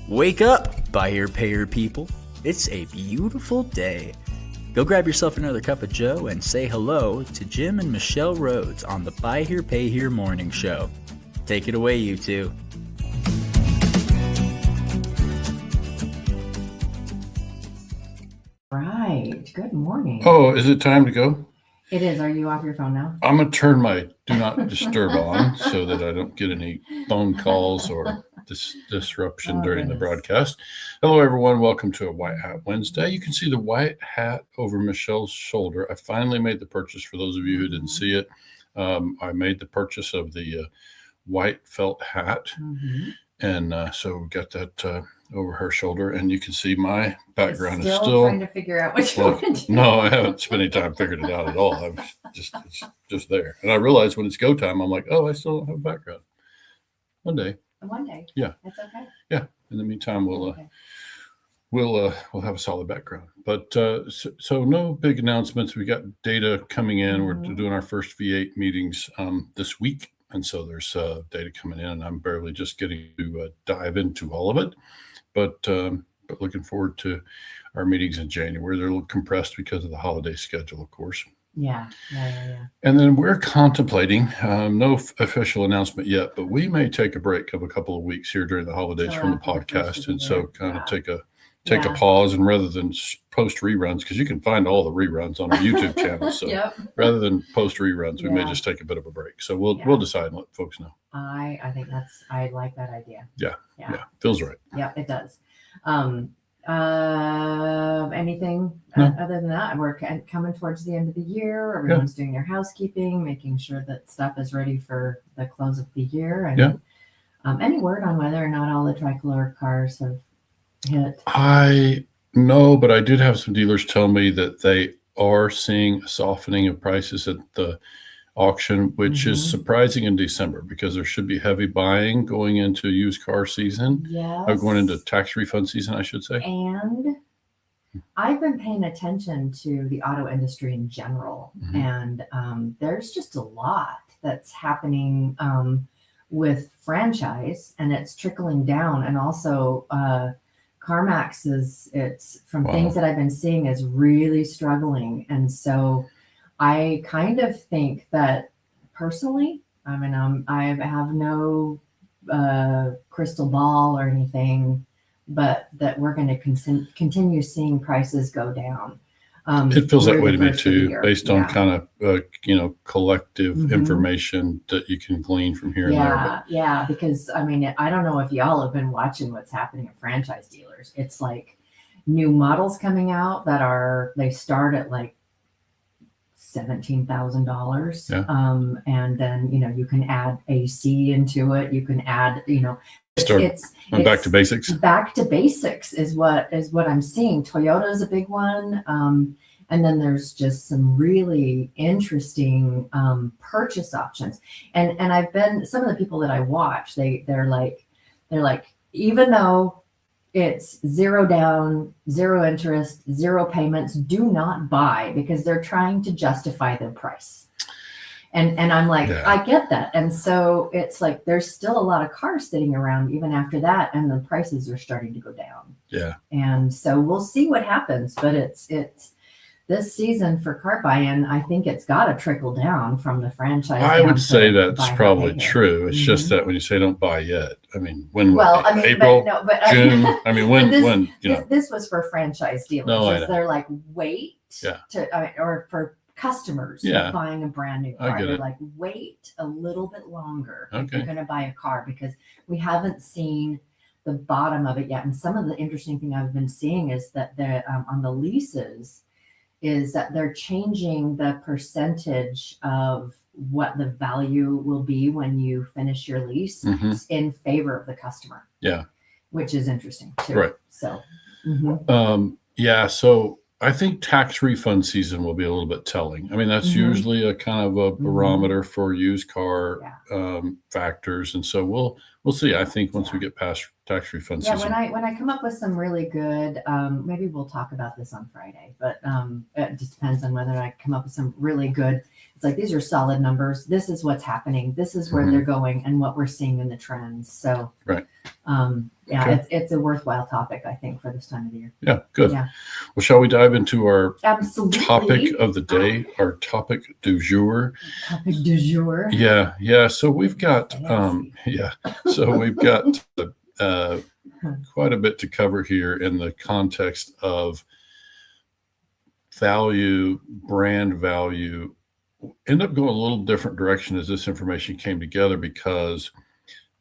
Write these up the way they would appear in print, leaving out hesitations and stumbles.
Wake up, buy here, pay here people. It's a beautiful day. Go grab yourself another cup of joe and say hello to Jim and Michelle Rhodes on the Buy Here, Pay Here morning show. Take it away, you two. Right. Good morning. Oh, is it time to go? It is. Are you off your phone now? I'm going to turn my do not disturb on so that I don't get any phone calls or disruption during the broadcast. Hello, everyone. Welcome to a White Hat Wednesday. You can see the white hat over Michelle's shoulder. I finally made the purchase for those of you who didn't see it. I made the purchase of the white felt hat. Mm-hmm. And so we got that over her shoulder, and you can see my background is still trying to figure out what you want to do. No, I haven't spent any time figuring it out at all. It's just there. And I realized when it's go time, I'm like, oh, I still don't have a background. One day. Yeah. That's okay. Yeah. In the meantime, we'll have a solid background. But so no big announcements. We got data coming in. Mm-hmm. We're doing our first V8 meetings this week. And so there's data coming in, and I'm barely just getting to dive into all of it. But looking forward to our meetings in January. They're a little compressed because of the holiday schedule, of course. Yeah. And then we're contemplating, no official announcement yet, but we may take a break of a couple of weeks here during the holidays from the podcast. And so kind of take a pause, and rather than post reruns, because you can find all the reruns on our YouTube channel. So rather than post reruns, we may just take a bit of a break. So we'll decide and let folks know. I think I like that idea. Yeah. Feels right. Yeah, it does. Anything other than that? We're coming towards the end of the year. Everyone's doing their housekeeping, making sure that stuff is ready for the close of the year. And any word on whether or not all the tricolor cars have hit? I know, but I did have some dealers tell me that they are seeing a softening of prices at the auction, which is surprising in December because there should be heavy buying going into used car season. Yes. Going into tax refund season, I should say. And I've been paying attention to the auto industry in general. Mm-hmm. And there's just a lot that's happening with franchise, and it's trickling down. And also CarMax it's from things that I've been seeing is really struggling. And so I kind of think that personally, I mean, I have no crystal ball or anything, but that we're going to continue seeing prices go down. It feels that way to me too, based on kind of, collective information that you can glean from here and there. Yeah, because I mean, I don't know if y'all have been watching what's happening at franchise dealers. It's like new models coming out they start at like $17,000. Yeah. And then, you can add AC into it. You can add, it's back to basics. Back to basics is what I'm seeing. Toyota is a big one. And then there's just some really interesting purchase options. And I've been, some of the people that I watch, they're like, even though it's zero down, zero interest, zero payments, do not buy, because they're trying to justify their price. And I'm like, I get that. And so it's like, there's still a lot of cars sitting around even after that, and the prices are starting to go down. Yeah. And so we'll see what happens, but it's this season for car buy-in, I think it's got to trickle down from the franchise. I would say that's probably true. It's just that when you say don't buy yet, I mean, when? Well, I mean, April, June. I mean, when? This was for franchise dealers. No, they're like, wait or for customers buying a brand new car. They're like, wait a little bit longer if you're going to buy a car, because we haven't seen the bottom of it yet. And some of the interesting thing I've been seeing is that on the leases, is that they're changing the percentage of what the value will be when you finish your lease in favor of the customer. Yeah. Which is interesting too. Right. So. So I think tax refund season will be a little bit telling. I mean, that's usually a kind of a barometer for used car factors. And so we'll see. I think once we get past tax refund season. When I come up with some really good, maybe we'll talk about this on Friday, but it just depends on whether I come up with some really good It's like, these are solid numbers. This is what's happening. This is where they're going and what we're seeing in the trends. So, Right. Yeah, it's a worthwhile topic, I think, for this time of the year. Yeah, good. Yeah. Well, shall we dive into our Absolutely. topic of the day, our topic du jour? Topic du jour. Yeah. So we've got, Fancy. So we've got quite a bit to cover here in the context of value, brand value. End up going a little different direction as this information came together, because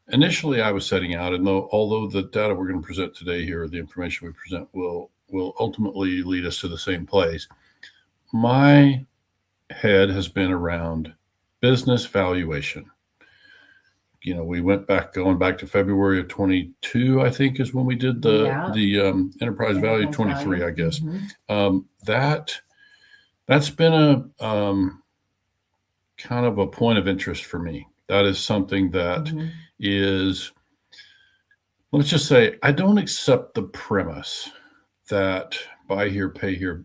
initially I was setting out, and although the data we're going to present today here, the information we present will ultimately lead us to the same place, my head has been around business valuation. We going back to February of 22, I think, is when we did the enterprise value 23, I guess. That's been a kind of a point of interest for me. That is something that is, let's just say, I don't accept the premise that buy here, pay here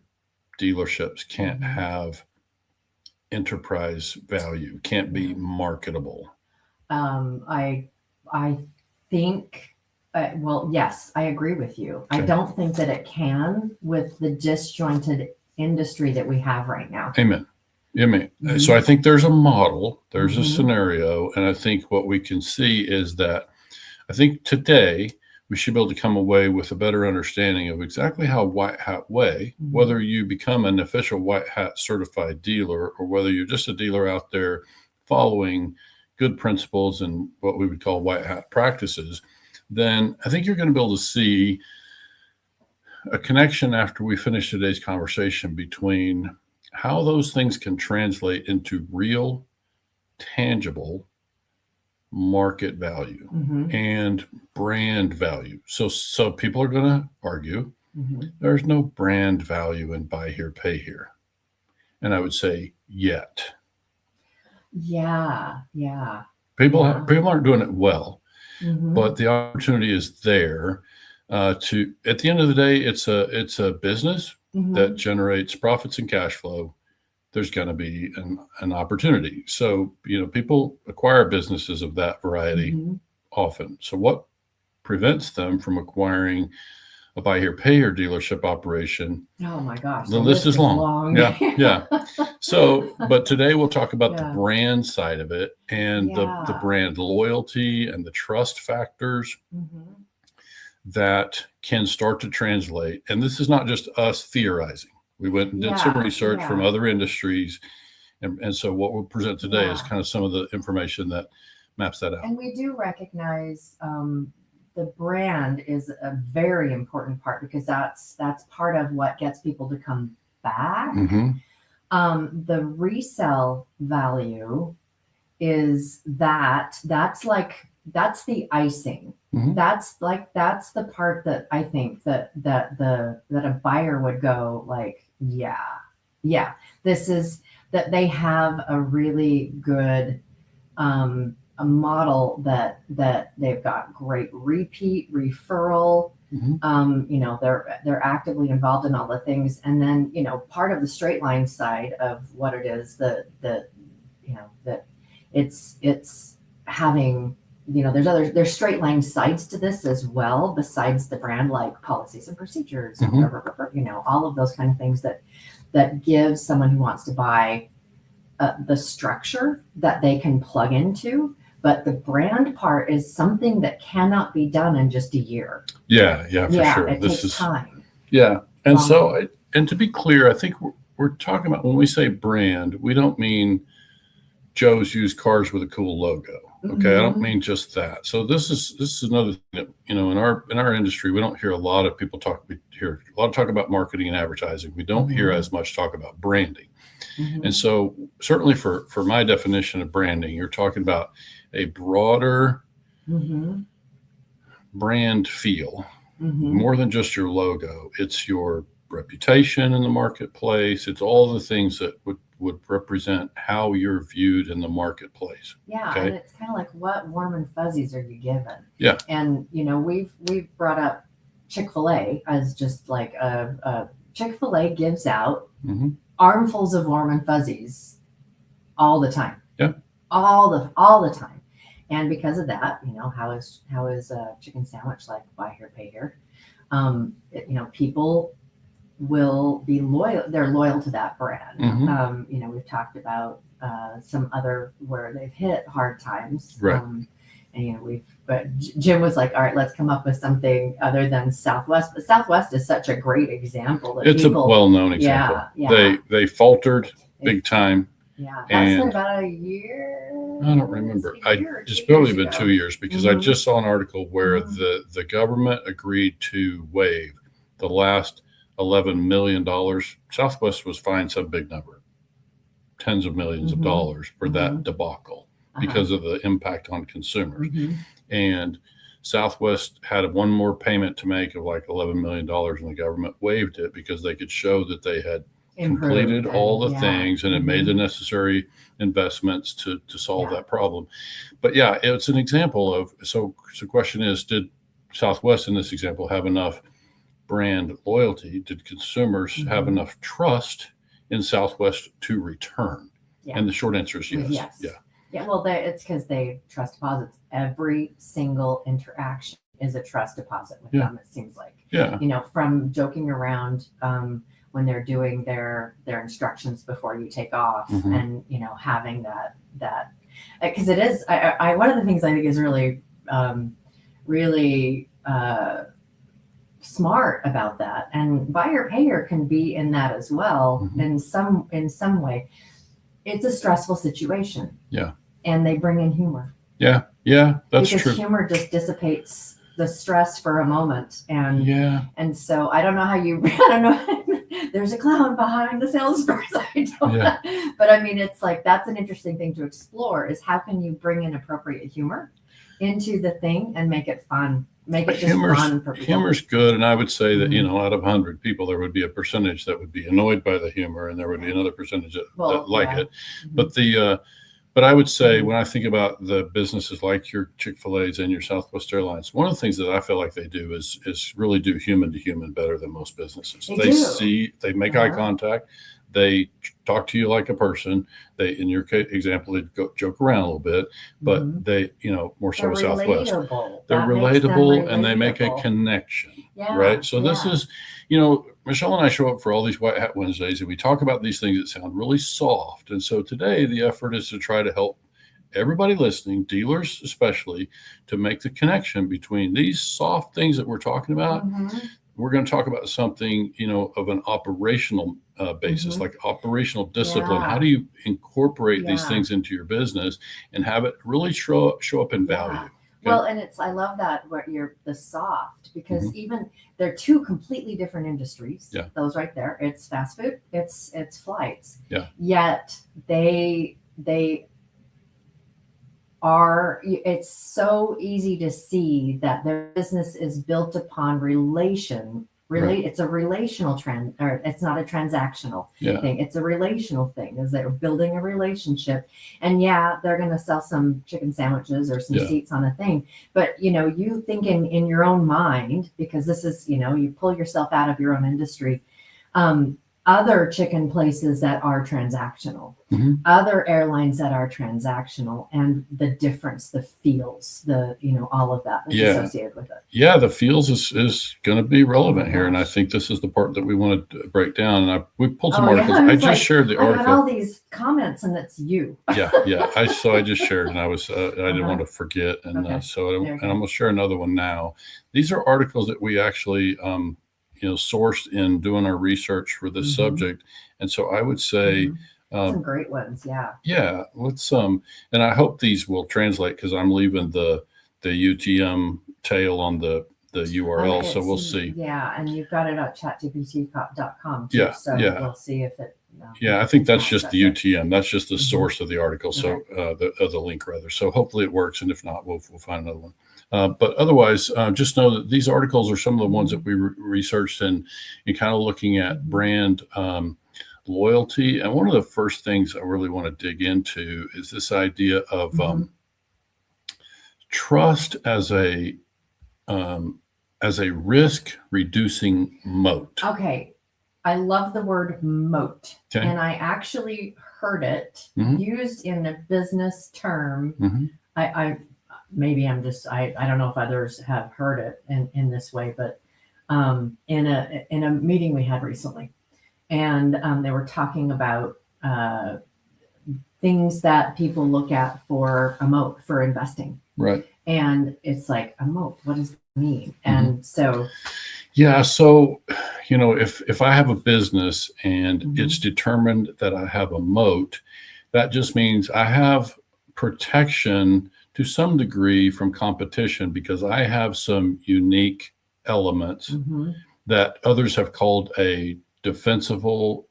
dealerships can't have enterprise value, can't be marketable. I think, well, yes, I agree with you. Okay. I don't think that it can with the disjointed industry that we have right now. Amen. So I think there's a model, there's a scenario, and I think what we can see is that I think today we should be able to come away with a better understanding of exactly how White Hat Way, whether you become an official White Hat certified dealer or whether you're just a dealer out there following good principles and what we would call White Hat practices, then I think you're going to be able to see a connection after we finish today's conversation between how those things can translate into real, tangible market value and brand value. So people are going to argue there's no brand value in buy here, pay here. And I would say yet. Yeah. People aren't doing it well, but the opportunity is there to, at the end of the day, it's a business that generates profits and cash flow. There's going to be an opportunity. So, people acquire businesses of that variety often. So what prevents them from acquiring a buy here, pay here dealership operation? Oh my gosh. The list is long. Yeah. So, but today we'll talk about the brand side of it and the brand loyalty and the trust factors that can start to translate. And this is not just us theorizing. We went and did some research from other industries. And so what we'll present today is kind of some of the information that maps that out. And we do recognize the brand is a very important part, because that's part of what gets people to come back. The resale value is that's the icing. That's the part that I think that a buyer would go like, this is that they have a really good a model that they've got great repeat referral. They're actively involved in all the things, and then part of the straight line side of what it is that it's having, there's straight line sides to this as well, besides the brand, like policies and procedures, all of those kind of things that give someone who wants to buy the structure that they can plug into. But the brand part is something that cannot be done in just a year. Yeah, for sure. It takes time. Yeah. And so, and to be clear, I think we're talking about, when we say brand, we don't mean Joe's Used Cars with a cool logo. Okay. I don't mean just that. So this is another thing that, in our industry, we don't hear a lot of people talk about marketing and advertising. We don't hear as much talk about branding. And so certainly for my definition of branding, you're talking about a broader brand feel, more than just your logo. It's your reputation in the marketplace. It's all the things that would represent how you're viewed in the marketplace. Yeah. Okay? And it's kind of like, what warm and fuzzies are you given? Yeah. And, we've brought up Chick-fil-A as just like Chick-fil-A gives out armfuls of warm and fuzzies all the time. Yeah. All the time. And because of that, how is a chicken sandwich like buy here, pay here? People will be loyal. They're loyal to that brand. Mhm. We've talked about some other where they've hit hard times. Right. But Jim was like, all right, let's come up with something other than Southwest. But Southwest is such a great example. It's a well-known example. Yeah. They faltered big time. Yeah. That's And been about a year. I don't remember. It's probably been 2 years because I Mhm. just saw an article where Mhm. the government agreed to waive the last $11 million. Southwest was fined some big number, tens of millions of dollars for that debacle because of the impact on consumers. And Southwest had one more payment to make of like $11 million, and the government waived it because they could show that they had completed all the things and had made the necessary investments to solve that problem. But yeah, it's an example of, so the question is, did Southwest in this example have enough brand loyalty? Did consumers have enough trust in Southwest to return? And the short answer is yes. Yeah, well, it's because they trust deposits. Every single interaction is a trust deposit with them, it seems like. Yeah. From joking around when they're doing their instructions before you take off, and having that because it is one of the things I think is really smart about that, and buyer payer can be in that as well in some way. It's a stressful situation. Yeah. And they bring in humor. Yeah, that's because true. Humor just dissipates the stress for a moment. And so I don't know how you, I don't know, there's a clown behind the salesperson. But I mean, it's like, that's an interesting thing to explore, is how can you bring in appropriate humor into the thing and make it fun? Make it just fun for people. Humor's good. And I would say that, out of 100 people, there would be a percentage that would be annoyed by the humor, and there would be another percentage that like it. But I would say, when I think about the businesses like your Chick-fil-A's and your Southwest Airlines, one of the things that I feel like they do is really do human to human better than most businesses. They make eye contact. They talk to you like a person. They, in your example, they joke around a little bit, but they, more so with Southwest. They're relatable, and they make a connection, right? So this is, Michelle and I show up for all these White Hat Wednesdays, and we talk about these things that sound really soft. And so today the effort is to try to help everybody listening, dealers especially, to make the connection between these soft things that we're talking about. We're going to talk about something, of an operational basis, like operational discipline. How do you incorporate these things into your business and have it really show up in value? Okay? Well, and I love that where you're the soft, because even they're two completely different industries. Yeah. Those right there. It's fast food. It's flights. Yeah. Yet they are, it's so easy to see that their business is built upon it's a relational trend, or it's not a transactional thing. It's a relational thing, is they're building a relationship. And they're going to sell some chicken sandwiches or some seats on a thing. But, you think in your own mind, because this is, you pull yourself out of your own industry, other chicken places that are transactional, other airlines that are transactional, and the difference, the feels, all of that that's associated with it. Yeah, the feels is going to be relevant here. And I think this is the part that we want to break down. And we pulled some articles. I just shared the article. I had all these comments, and that's you. I just shared, and I didn't want to forget. And I'm going to share another one now. These are articles that we actually, sourced in doing our research for this subject. And so I would say, some great ones. Let's and I hope these will translate, because I'm leaving the UTM tail on the URL. So we'll see. And you've got it at chatgpt.com too. We'll see if it. I think that's just the UTM. That's just the source of the article. So the link rather. So hopefully it works. And if not, we'll find another one. But otherwise, just know that these articles are some of the ones that we researched and kind of looking at brand loyalty. And one of the first things I really want to dig into is this idea of trust as a risk reducing moat. Okay. I love the word moat. Okay. And I actually heard it Mhm. used in a business term. Mhm. I maybe I'm just I don't know if others have heard it in this way, but in a meeting we had recently, and they were talking about things that people look at for a moat for investing, Right. and it's like a moat. What does that mean? Mhm. And so Yeah. So, if I have a business and Mhm. it's determined that I have a moat, that just means I have protection to some degree from competition because I have some unique elements Mhm. that others have called a defensible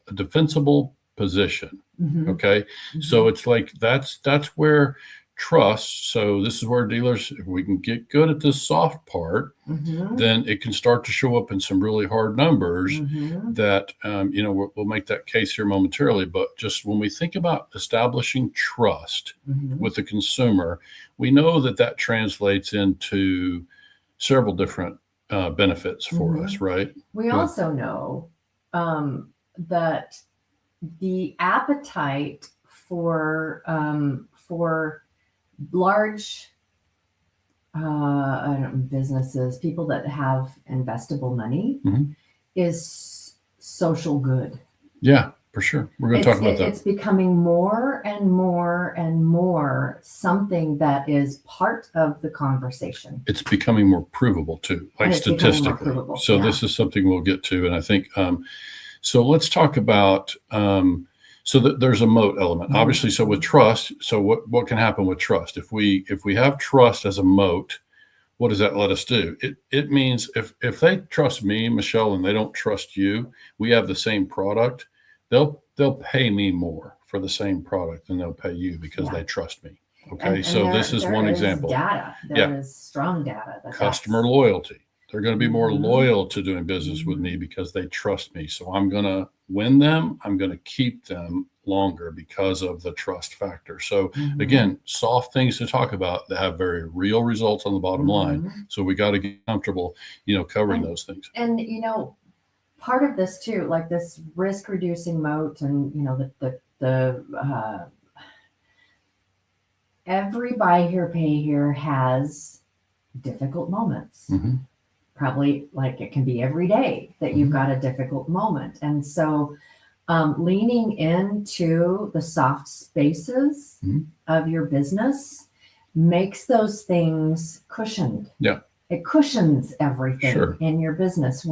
position. Mhm. Okay. So it's like that's where trust. So this is where dealers, if we can get good at this soft part, Mhm. then it can start to show up in some really hard numbers Mhm. that, we'll make that case here momentarily. But just when we think about establishing trust Mhm. with the consumer, we know that translates into several different benefits for Mhm. us, right? We Go ahead. also know that the appetite for large businesses, people that have investable money, Mhm. is social good. Yeah, for sure. We're going to talk about that. It's becoming more and more and more something that is part of the conversation. It's becoming more provable too, like And it's becoming more statistically. provable, So yeah. this is something we'll get to, and I think so. Let's talk about so that there's a moat element, Mhm. obviously. So with trust, so what can happen with trust if we have trust as a moat? What does that let us do? It means if they trust me, Michelle, and they don't trust you, we have the same product. They'll pay me more for the same product than they'll pay you because Yeah. they trust me. Okay, And so this is there one is example. data. There is strong data. Customer loyalty. They're going to be more Mhm. loyal to doing business with me because they trust me. So I'm going to win them. I'm going to keep them longer because of the trust factor. So Mhm. again, soft things to talk about that have very real results on the bottom line. Mhm. So we got to get comfortable, covering those things. And part of this too, like this risk reducing moat, and the every buy here, pay here has difficult moments. Mhm. Probably like it can be every day that you've Mhm. got a difficult moment. And so leaning into the soft spaces Mhm. of your business makes those things cushioned. Yeah. It cushions everything Sure. in your business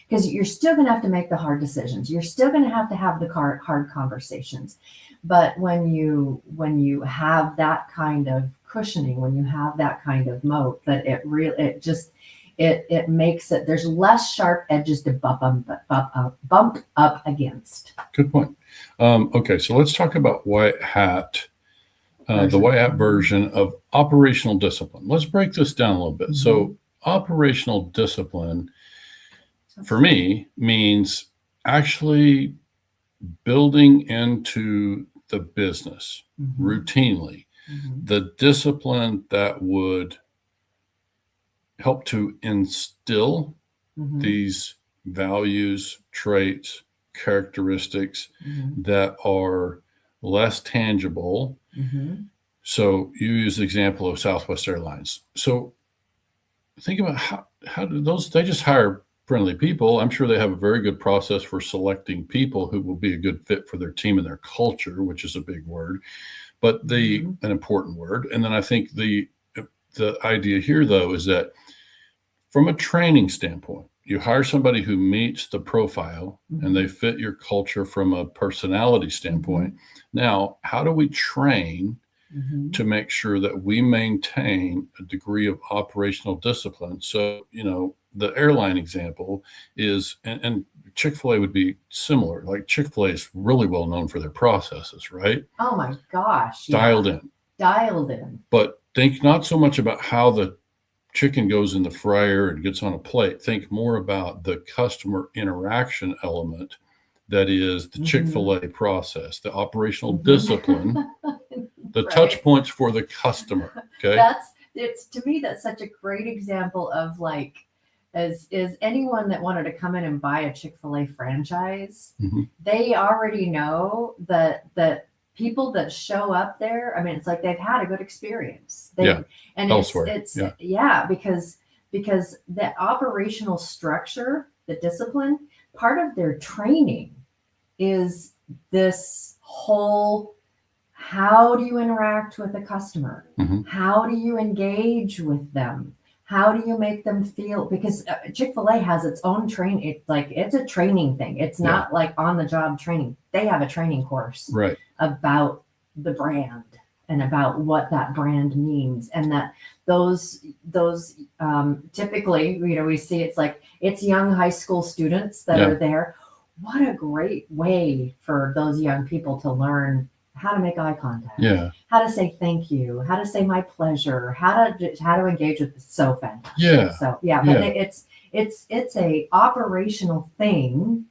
because you're still going to have to make the hard decisions. You're still going to have the hard conversations. But when you have that kind of cushioning, when you have that kind of moat, that it makes it, there's less sharp edges to bump up against. Good point. Okay, so let's talk about white hat. The white hat version of operational discipline. Let's break this down a little bit. So operational discipline for me means actually building into the business routinely the discipline that would help to instill these values, traits, characteristics that are less tangible. So you use the example of Southwest Airlines. So think about how do they just hire friendly people. I'm sure they have a very good process for selecting people who will be a good fit for their team and their culture, which is a big word, but an important word. And then I think the idea here, though, is that from a training standpoint, you hire somebody who meets the profile and they fit your culture from a personality standpoint. Now, how do we train to make sure that we maintain a degree of operational discipline? So, the airline example is, and Chick-fil-A would be similar. Like Chick-fil-A is really well known for their processes, right? Oh my gosh. Dialed in. But think not so much about how the chicken goes in the fryer and gets on a plate. Think more about the customer interaction element that is the Chick-fil-A process, the operational discipline, the touch points for the customer. Okay. It's to me, that's such a great example of like, is anyone that wanted to come in and buy a Chick-fil-A franchise, they already know that people that show up there, I mean, it's like they've had a good experience. Yeah. And Elsewhere. it's Yeah. because the operational structure, the discipline, part of their training is this whole, how do you interact with a customer? Mhm. How do you engage with them? How do you make them feel? Because Chick-fil-A has its own training. It's like, it's a training thing. It's not like on the job training. They have a training course Right. about the brand and about what that brand means. And that those typically, we see it's young high school students that are there. What a great way for those young people to learn how to make eye contact, how to say thank you, how to say my pleasure, how to engage with. So fantastic. Yeah. So but it's a operational thing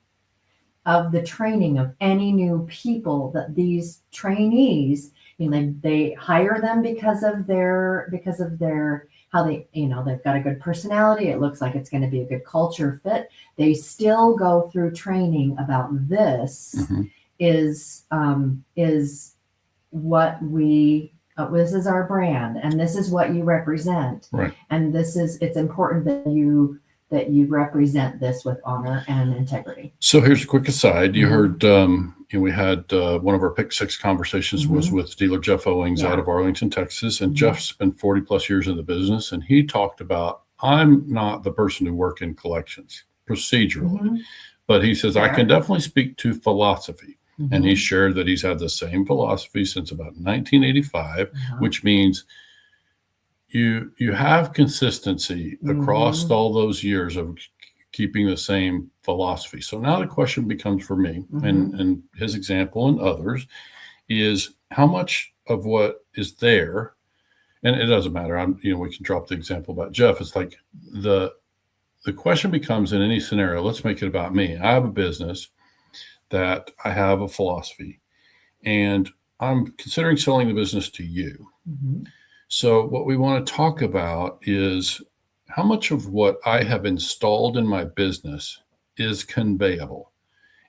of the training of any new people that these trainees, they hire them because of their how they, they've got a good personality. It looks like it's going to be a good culture fit. They still go through training about this. Mm-hmm. is what this is our brand, and this is what you represent. Right. And it's important that you represent this with honor and integrity. So here's a quick aside. You heard, we had one of our Pick Six conversations was with dealer Jeff Owings out of Arlington, Texas. And Jeff's been 40 plus years in the business. And he talked about, I'm not the person who work in collections procedurally, but he says, I can definitely speak to philosophy. And he shared that he's had the same philosophy since about 1985, which means you have consistency across all those years of keeping the same philosophy. So now the question becomes for me and his example and others is how much of what is there, and it doesn't matter. We can drop the example about Jeff. It's like the question becomes in any scenario, let's make it about me. I have a business that I have a philosophy and I'm considering selling the business to you. So what we want to talk about is how much of what I have installed in my business is conveyable.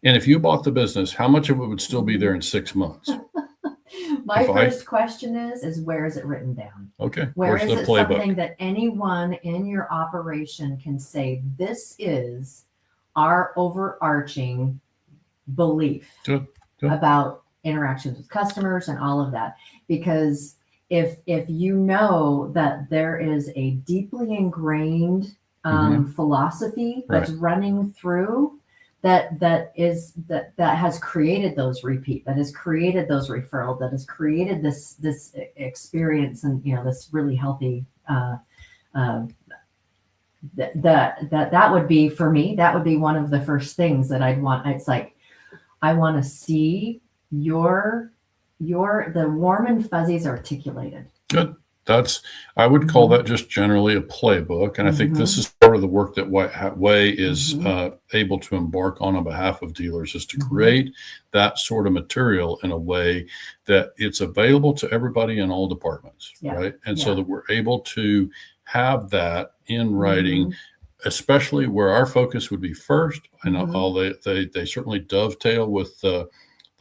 And if you bought the business, how much of it would still be there in 6 months? My first question is where is it written down? Okay. Where Where's is the it playbook? Something that anyone in your operation can say, this is our overarching belief Good. about interactions with customers and all of that. Because if you know that there is a deeply ingrained philosophy that's running through that has created those repeat, that has created those referral, that has created this experience, and this really healthy that would be, for me, that would be one of the first things that I'd want. It's like, I want to see the warm and fuzzies articulated. Good. I would call that just generally a playbook. And I think this is part of the work that White Hat Way is able to embark on behalf of dealers, is to create that sort of material in a way that it's available to everybody in all departments. Right. And so that we're able to have that in writing, especially where our focus would be first. And all they certainly dovetail with the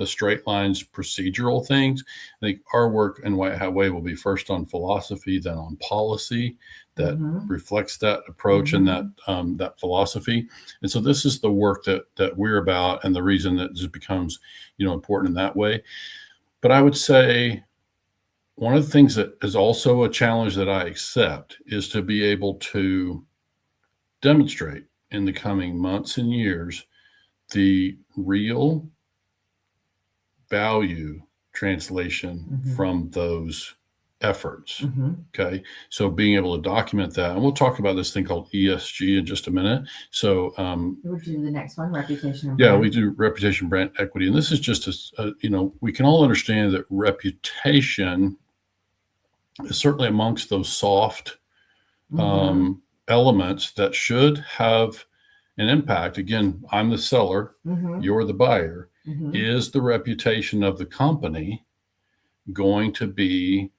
straight lines procedural things. I think our work in White Hat Way will be first on philosophy, then on policy that reflects that approach and that philosophy. And so this is the work that we're about, and the reason that this becomes important in that way. But I would say one of the things that is also a challenge that I accept is to be able to demonstrate in the coming months and years the real value translation from those efforts. Okay. So being able to document that, and we'll talk about this thing called ESG in just a minute. So we'll do the next one, reputation. We do reputation, brand equity. And this is just we can all understand that reputation is certainly amongst those soft elements that should have an impact. Again, I'm the seller, you're the buyer. Is the reputation of the company going to be,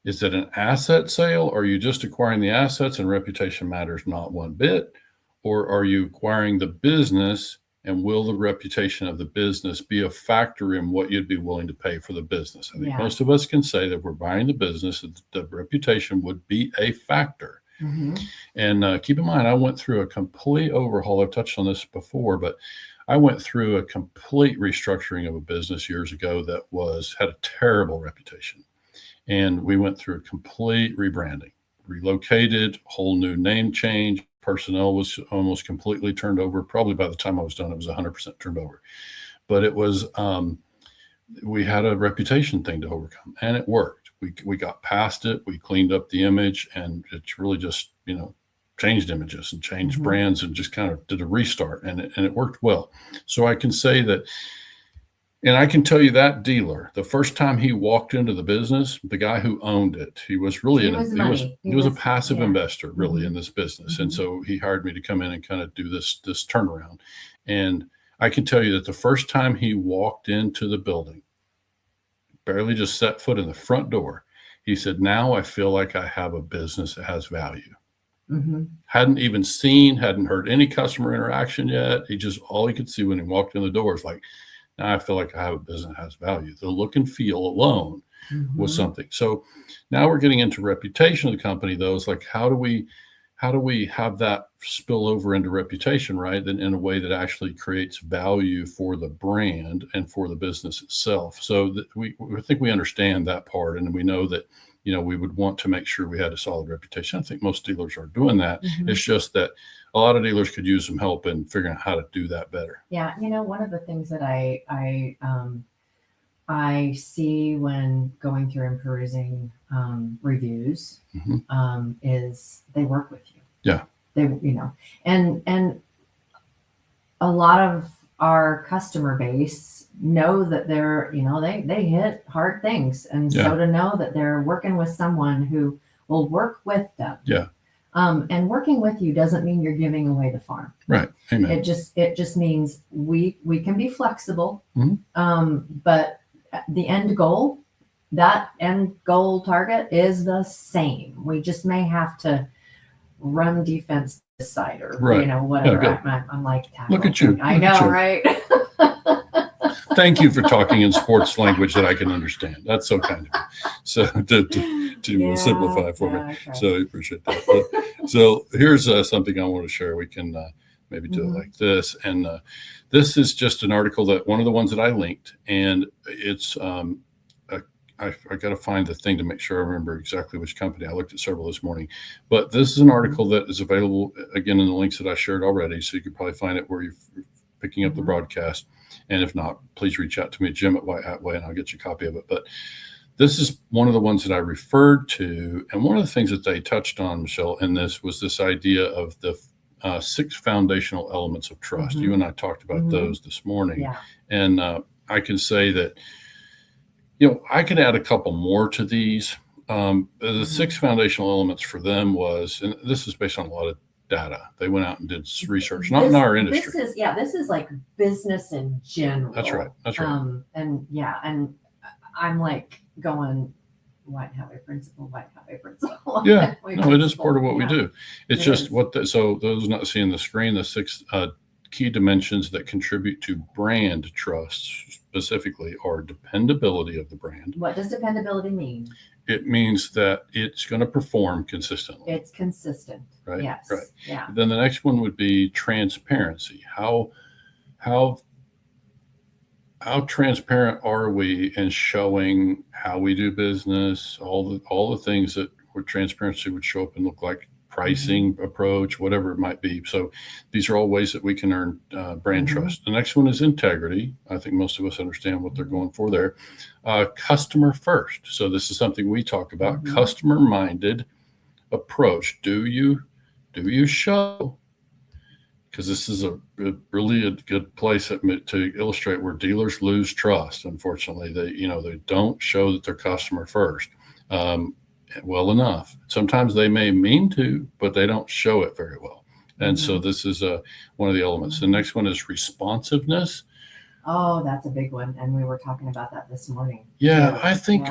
is it an asset sale? Or are you just acquiring the assets and reputation matters not one bit? Or are you acquiring the business And will the reputation of the business be a factor in what you'd be willing to pay for the business? I think most of us can say that we're buying the business, that the reputation would be a factor. Mm-hmm. And keep in mind, I went through a complete overhaul. I've touched on this before, but I went through a complete restructuring of a business years ago that had a terrible reputation. And we went through a complete rebranding, relocated, whole new name change. Personnel was almost completely turned over. Probably by the time I was done, it was 100% turned over. But it was, we had a reputation thing to overcome, and it worked. We got past it. We cleaned up the image, and it's really just, changed images and changed brands and just kind of did a restart, and it worked well. So I can say that, and I can tell you that dealer, the first time he walked into the business, the guy who owned it, he was really he was a passive investor really in this business. And so he hired me to come in and kind of do this turnaround. And I can tell you that the first time he walked into the building, barely just set foot in the front door, he said, "Now I feel like I have a business that has value." Hadn't even hadn't heard any customer interaction yet. All he could see when he walked in the door is like, "Now I feel like I have a business that has value." The look and feel alone was something. So now we're getting into reputation of the company, though. It's like, how do we have that spill over into reputation, right? Then in a way that actually creates value for the brand and for the business itself. So we think we understand that part, and we know that, we would want to make sure we had a solid reputation. I think most dealers are doing that. It's just that a lot of dealers could use some help in figuring out how to do that better. Yeah. One of the things that I see when going through and perusing reviews is they work with you. Yeah. They, and a lot of our customer base know that they're, they hit hard things. And so to know that they're working with someone who will work with them. Yeah. And working with you doesn't mean you're giving away the farm. Right. Amen. It just means we can be flexible. But the end goal, that end goal target is the same. We just may have to run defense this side or, whatever. Yeah, I'm like, look at you. I know, right? Thank you for talking in sports language that I can understand. That's so kind of you. So to simplify for me. Okay. So I appreciate that. So here's something I want to share. We can maybe do it like this. And this is just an article that one of the ones that I linked, and it's I got to find the thing to make sure I remember exactly which company. I looked at several this morning, but this is an article that is available again in the links that I shared already. So you could probably find it where you're picking up the broadcast. And if not, please reach out to me, Jim at White Hat Way, and I'll get you a copy of it. But this is one of the ones that I referred to. And one of the things that they touched on, Michelle, in this was this idea of the 6 foundational elements of trust. You and I talked about those this morning. Yeah. And I can say that, I could add a couple more to these. The 6 foundational elements for them was, and this is based on a lot of data. They went out and did research, not in our industry. This is like business in general. That's right. And I'm like going, White Hat Way principle. Yeah, no, it is part of what we do. It's just so those not seeing the screen, the 6 key dimensions that contribute to brand trust specifically are dependability of the brand. What does dependability mean? It means that it's going to perform consistently. It's consistent. Right. Yes. Right. Yeah. Then the next one would be transparency. How transparent are we in showing how we do business? All the things that where transparency would show up and look like, pricing approach, whatever it might be. So these are all ways that we can earn brand trust. The next one is integrity. I think most of us understand what they're going for there. Customer first. So this is something we talk about, customer-minded approach. Do you show? Because this is a really a good place to illustrate where dealers lose trust. Unfortunately, they don't show that they're customer first. Well enough. Sometimes they may mean to, but they don't show it very well. And so this is one of the elements. The next one is responsiveness. Oh, that's a big one. And we were talking about that this morning. Yeah, I think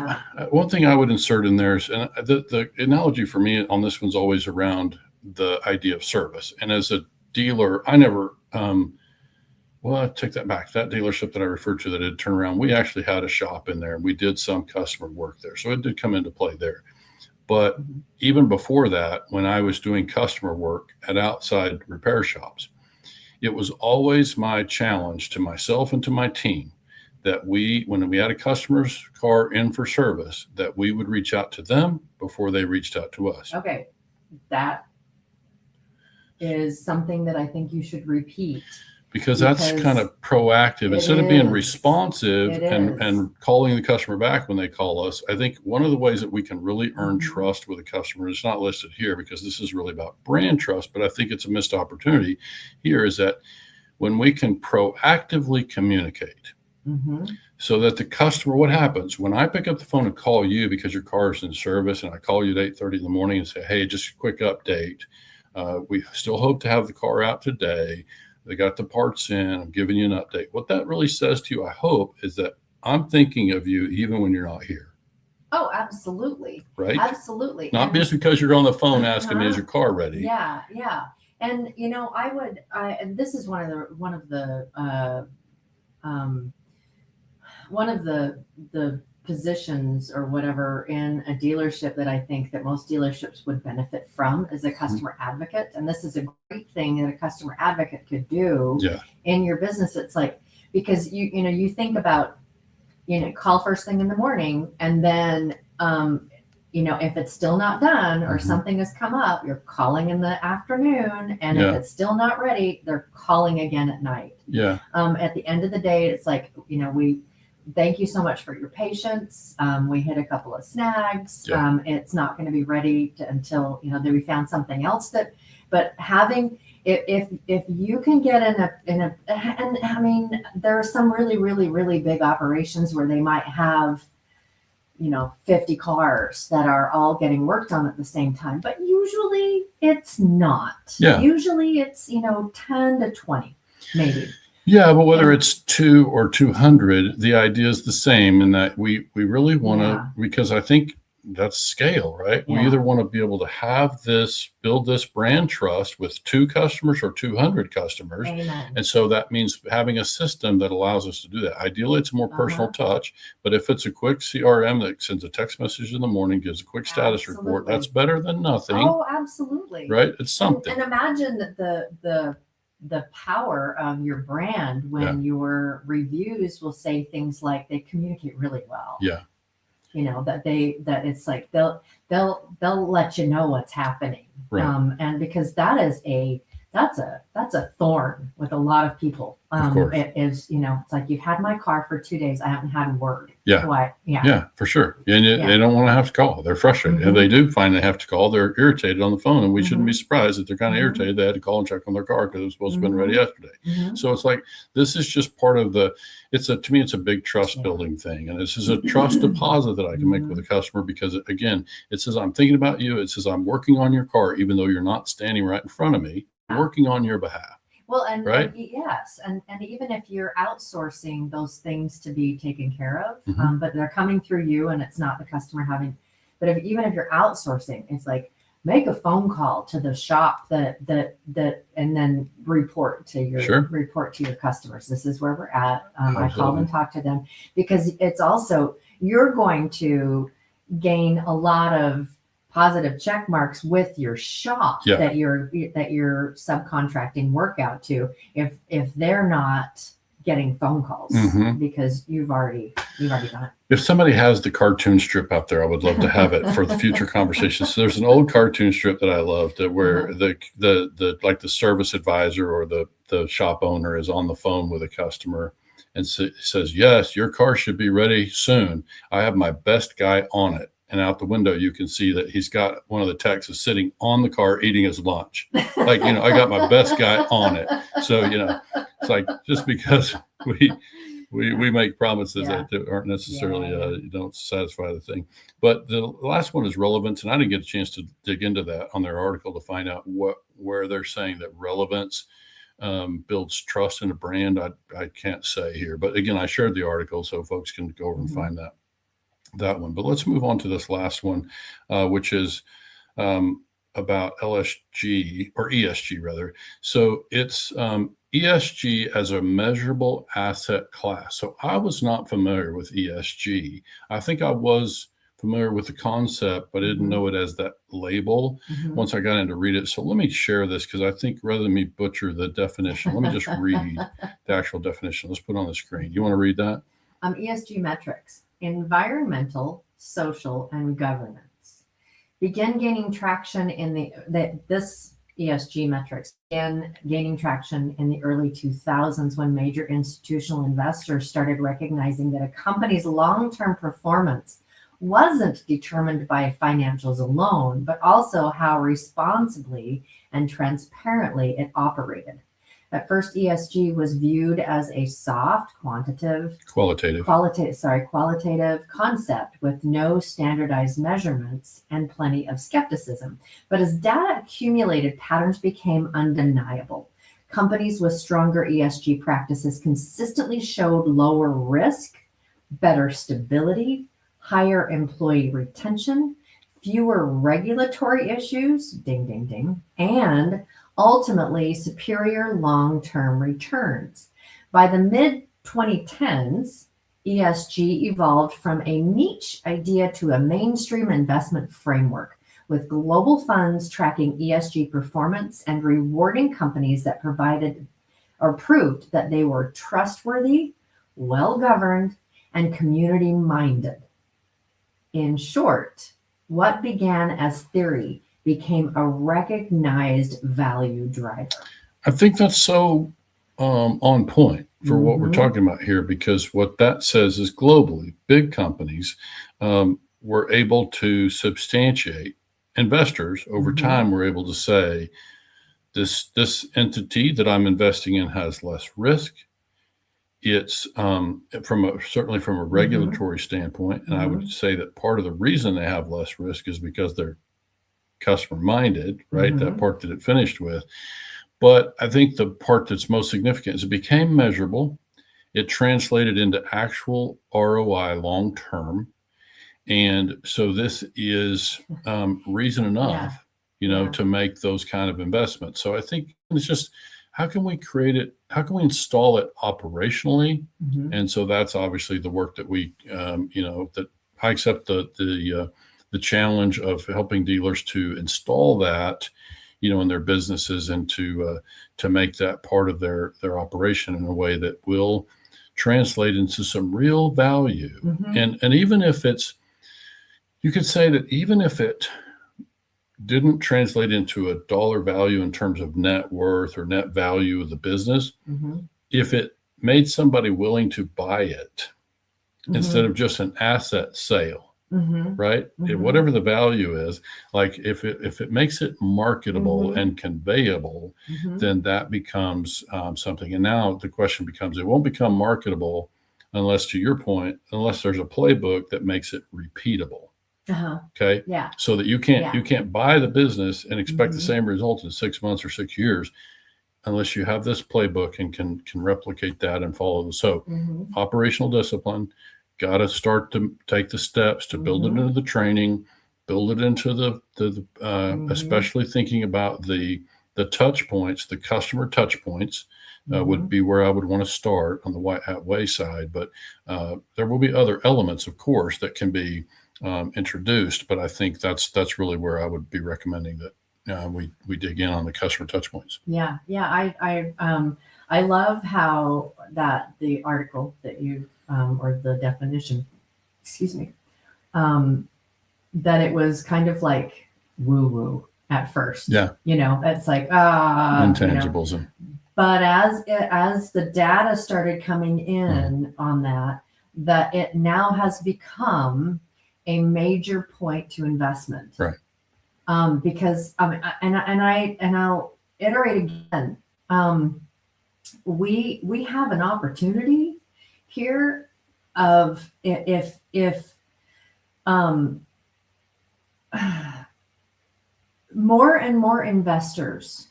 one thing I would insert in there is, and the analogy for me on this one's always around the idea of service. And as a dealer, I never Well, I take that back. That dealership that I referred to that did turn around, we actually had a shop in there and we did some customer work there. So it did come into play there. But even before that, when I was doing customer work at outside repair shops, it was always my challenge to myself and to my team that when we had a customer's car in for service, that we would reach out to them before they reached out to us. Okay. That is something that I think you should repeat. Because that's kind of proactive instead of being responsive and calling the customer back when they call us. I think one of the ways that we can really earn trust with a customer, it's not listed here because this is really about brand trust, but I think it's a missed opportunity here, is that when we can proactively communicate so that the customer, what happens when I pick up the phone and call you because your car is in service and I call you at 8:30 in the morning and say, hey, just a quick update. We still hope to have the car out today. They got the parts in. I'm giving you an update. What that really says to you, I hope, is that I'm thinking of you even when you're not here. Oh, absolutely. Right? Absolutely. Not just because you're on the phone asking me, is your car ready? Yeah, yeah. And and this is one of the positions or whatever in a dealership that I think that most dealerships would benefit from is a customer advocate. And this is a great thing that a customer advocate could do in your business. It's like, because you think about, call first thing in the morning, and then, if it's still not done or something has come up, you're calling in the afternoon. And if it's still not ready, they're calling again at night. Yeah. At the end of the day, it's like, we thank you so much for your patience. We hit a couple of snags. It's not going to be ready until, we found something else but having, if you can get and I mean, there are some really, really, really big operations where they might have, 50 cars that are all getting worked on at the same time, but usually it's not. Usually it's, 10 to 20, maybe. Yeah, but whether it's 2 or 200, the idea is the same in that we really want to, because I think that's scale, right? We either want to be able to build this brand trust with 2 customers or 200 customers. Amen. And so that means having a system that allows us to do that. Ideally, it's a more personal touch, but if it's a quick CRM that sends a text message in the morning, gives a quick status report, that's better than nothing. Oh, absolutely. Right? It's something. And imagine that the power of your brand when your reviews will say things like they communicate really well. Yeah. That it's like they'll let you know what's happening. Right. And because that's a thorn with a lot of people. Of course. It is, it's like, you've had my car for 2 days. I haven't had a word. Yeah. Why? Yeah, for sure. And they don't want to have to call. They're frustrated. If they do find they have to call, they're irritated on the phone. And we shouldn't be surprised that they're kind of irritated. They had to call and check on their car because it was supposed to have been ready yesterday. So it's like, this is just part of to me, it's a big trust building thing. And this is a trust deposit that I can make with a customer because, again, it says, I'm thinking about you. It says, I'm working on your car, even though you're not standing right in front of me, working on your behalf. Well, and yes, and even if you're outsourcing those things to be taken care of, but they're coming through you, and it's not the customer but even if you're outsourcing, it's like, make a phone call to the shop that and then report to your customers. This is where we're at. I called and talked to them, because it's also, you're going to gain a lot of positive check marks with your shop that you're subcontracting work out to, if they're not getting phone calls because you've already done it. If somebody has the cartoon strip out there, I would love to have it for the future conversations. So there's an old cartoon strip that I loved where the like the service advisor or the shop owner is on the phone with a customer and says, yes, your car should be ready soon. I have my best guy on it. And out the window, you can see that he's got one of the techs is sitting on the car eating his lunch. Like, I got my best guy on it. So, it's like, just because we make promises that aren't necessarily, don't satisfy the thing. But the last one is relevance. And I didn't get a chance to dig into that on their article to find out where they're saying that relevance builds trust in a brand. I can't say here. But again, I shared the article so folks can go over and find that one. But let's move on to this last one, which is about LSG or ESG rather. So it's ESG as a measurable asset class. So I was not familiar with ESG. I think I was familiar with the concept, but I didn't know it as that label once I got in to read it. So let me share this, because I think rather than me butcher the definition, let me just read the actual definition. Let's put it on the screen. You want to read that? ESG metrics: environmental, social, and governance. Began gaining traction this ESG metrics began gaining traction in the early 2000s, when major institutional investors started recognizing that a company's long-term performance wasn't determined by financials alone, but also how responsibly and transparently it operated. At first, ESG was viewed as a soft, qualitative concept with no standardized measurements and plenty of skepticism. But as data accumulated, patterns became undeniable. Companies with stronger ESG practices consistently showed lower risk, better stability, higher employee retention, fewer regulatory issues, ding, ding, ding, and ultimately superior long-term returns. By the mid-2010s, ESG evolved from a niche idea to a mainstream investment framework, with global funds tracking ESG performance and rewarding companies that provided or proved that they were trustworthy, well-governed, and community-minded. In short, what began as theory became a recognized value driver. I think that's so on point for what we're talking about here, because what that says is globally, big companies were able to substantiate. Investors over time were able to say, this entity that I'm investing in has less risk. It's certainly from a regulatory standpoint, and I would say that part of the reason they have less risk is because they're customer minded, right? That part that it finished with. But I think the part that's most significant is it became measurable. It translated into actual ROI long term. And so this is reason enough, to make those kind of investments. So I think it's just, how can we create it? How can we install it operationally? And so that's obviously the work that we, that I accept the challenge of helping dealers to install that, in their businesses, and to make that part of their operation in a way that will translate into some real value. And even if you could say that even if it didn't translate into a dollar value in terms of net worth or net value of the business, if it made somebody willing to buy it instead of just an asset sale, right? Whatever the value is, like if it makes it marketable and conveyable, then that becomes something. And now the question becomes, it won't become marketable unless, to your point, unless there's a playbook that makes it repeatable. Okay. Yeah. So that you can't buy the business and expect the same results in 6 months or 6 years unless you have this playbook and can replicate that and follow. So operational discipline, got to start to take the steps to build it into the training, build it into the especially thinking about the touch points, the customer touch points would be where I would want to start on the White Hat Way side. But there will be other elements, of course, that can be introduced, but I think that's really where I would be recommending that we dig in on the customer touch points. Yeah. I love how that the article that you or the definition, that it was kind of like woo woo at first. Yeah. It's like intangibles. But as the data started coming in on that it now has become a major point to investment, right? Because and I'll iterate again. We have an opportunity here of if more and more investors,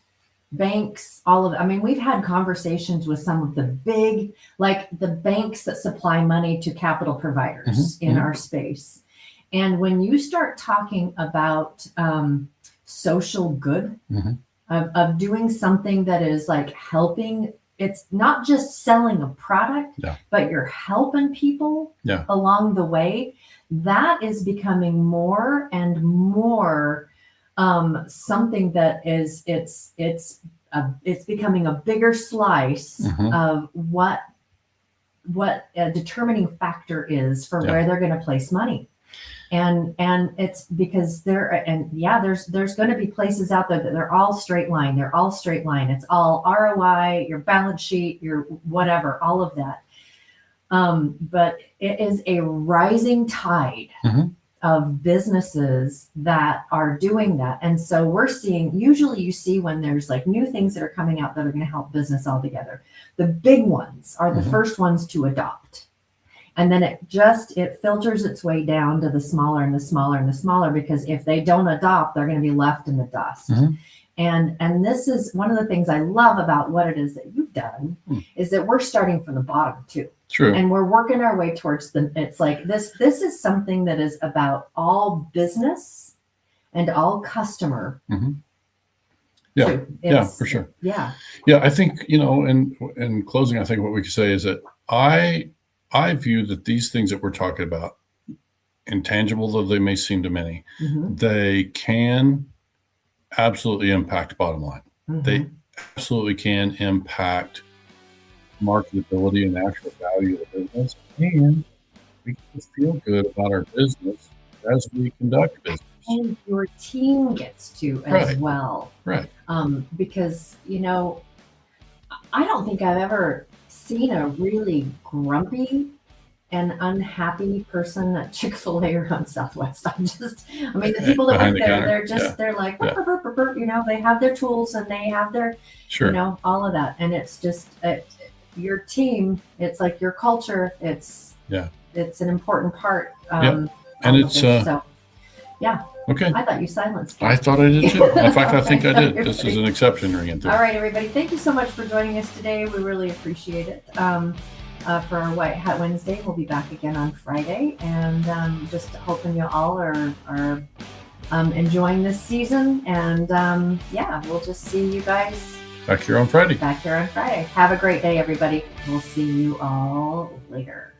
banks, we've had conversations with some of the big, like the banks that supply money to capital providers in our space. And when you start talking about social good, of doing something that is like helping it's not just selling a product, Yeah. but you're helping people Yeah. along the way. That is becoming more and more something that is it's becoming a bigger slice Mhm. of what a determining factor is for Yeah. where they're going to place money. And it's because there's going to be places out there that they're all straight line. They're all straight line. It's all ROI, your balance sheet, your whatever, all of that. But it is a rising tide Mhm. of businesses that are doing that. And so we're seeing, usually you see when there's like new things that are coming out that are going to help business altogether. The big ones are the Mhm. first ones to adopt. And then it filters its way down to the smaller and the smaller and the smaller, because if they don't adopt, they're going to be left in the dust. Mhm. And this is one of the things I love about what it is that you've done, is that we're starting from the bottom too. True. And we're working our way towards it's like this is something that is about all business and all customer. Mhm. Yeah. too. Yeah, for sure. Yeah. Yeah, I think, in closing, I think what we could say is that I view that these things that we're talking about, intangible though they may seem to many, Mhm. they can absolutely impact bottom line. Mhm. They absolutely can impact marketability and actual value of the business. And we can feel good about our business as we conduct business. And your team gets to as Right. well. Right. Because, I don't think I've ever seen a really grumpy and unhappy person at Chick-fil-A or on Southwest. The people that Behind work the there, counter. they're just, they're like, Yeah. "Burp, burp, burp, burp," they have their tools and they have their, Sure. all of that. And it's just, your team, it's like your culture. It's an important part. And all of it's, this. So, okay. I thought you silenced me. I thought I did too. In fact, I think I Okay. did. This is an exception ringing through. All right, everybody. Thank you so much for joining us today. We really appreciate it. For our White Hat Wednesday, we'll be back again on Friday, and just hoping you all are enjoying this season. And we'll just see you guys Back here on Friday. Have a great day, everybody. We'll see you all later.